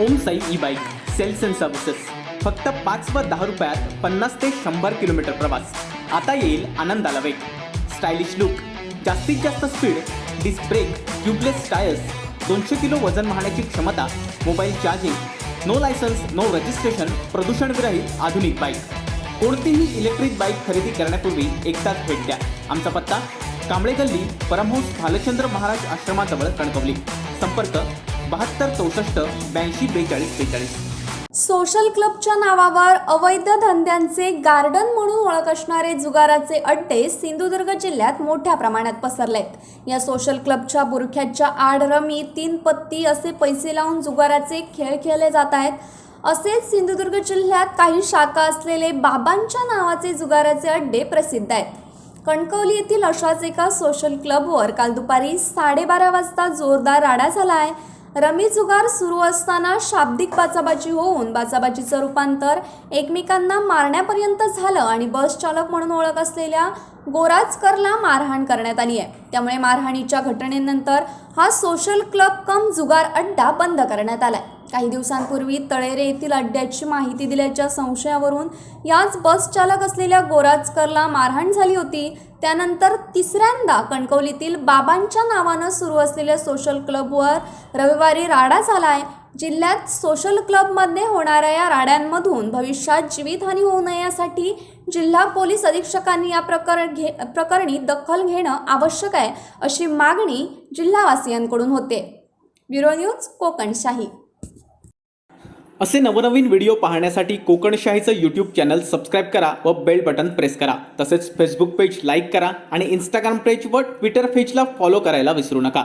Om Sai e bike sales and services. फक्त 5 व 10 रुपयात 50 ते 100 किलोमीटर प्रवास. आता येईल आनंदाला वेग. स्टायलिश लुक, जास्तीत जास्त speed, disc brake, tubeless tyres, 200 kilo वजन वाहण्याची क्षमता, mobile charging, no licence, no registration, प्रदूषणविरहित आधुनिक बाईक. कोणतीही इलेक्ट्रिक बाईक खरेदी करण्यापूर्वी एकदाच भेट द्या. आमचा पत्ता कांबळे गल्ली, परमहंस भालचंद्र महाराज आश्रमाजवळ, कणकवली. संपर्क 72 64 82 42 42. सोशल क्लबच्या नावावर अवैध धंद्यांचे गार्डन म्हणून ओळख असणारे जुगाराचे अड्डे सिंधुदुर्ग जिल्ह्यात मोठ्या प्रमाणात पसरलेत. या सोशल क्लबच्या बुरख्याच्या आड रमी, 3 पत्ती असे पैसे लावून जुगाराचे खेळ खेळले जात आहेत. असेच सिंधुदुर्ग जिल्ह्यात काही शाखा असलेले बाबांच्या नावाचे जुगाराचे अड्डे प्रसिद्ध आहेत. कणकवली येथील अशाच एका सोशल क्लबवर काल दुपारी 12:30 वाजता जोरदार राडा झाला आहे. रमी जुगार सुरू असताना शाब्दिक बाचाबाची होऊन बाचाबाचीचं रूपांतर एकमेकांना मारण्यापर्यंत झालं आणि बस चालक म्हणून ओळख असलेल्या गोराजकरला मारहाण करण्यात आली आहे. त्यामुळे मारहाणीच्या घटनेनंतर हा सोशल क्लब कम जुगार अड्डा बंद करण्यात आलाय. काही दिवसांपूर्वी तळेरे येथील अड्ड्याची माहिती दिल्याच्या संशयावरून याच बस चालक असलेल्या गोराजकरला मारहाण झाली होती. त्यानंतर तिसऱ्यांदा कणकवलीतील बाबांच्या नावानं सुरू असलेल्या सोशल क्लबवर रविवारी राडा झाला आहे. जिल्ह्यात सोशल क्लबमध्ये होणाऱ्या या राड्यांमधून भविष्यात जीवितहानी होऊ नये यासाठी जिल्हा पोलीस अधीक्षकांनी या प्रकरणी दखल घेणं आवश्यक आहे, अशी मागणी जिल्हावासियांकडून होते. Bureau news, Kokanshahi. असे नवनवीन व्हिडिओ पाहण्यासाठी कोकणशाहीचं यूट्यूब चॅनल सबस्क्राईब करा व बेल बटन प्रेस करा. तसेच फेसबुक पेज लाईक करा आणि इंस्टाग्राम पेज व ट्विटर पेजला फॉलो करायला विसरू नका.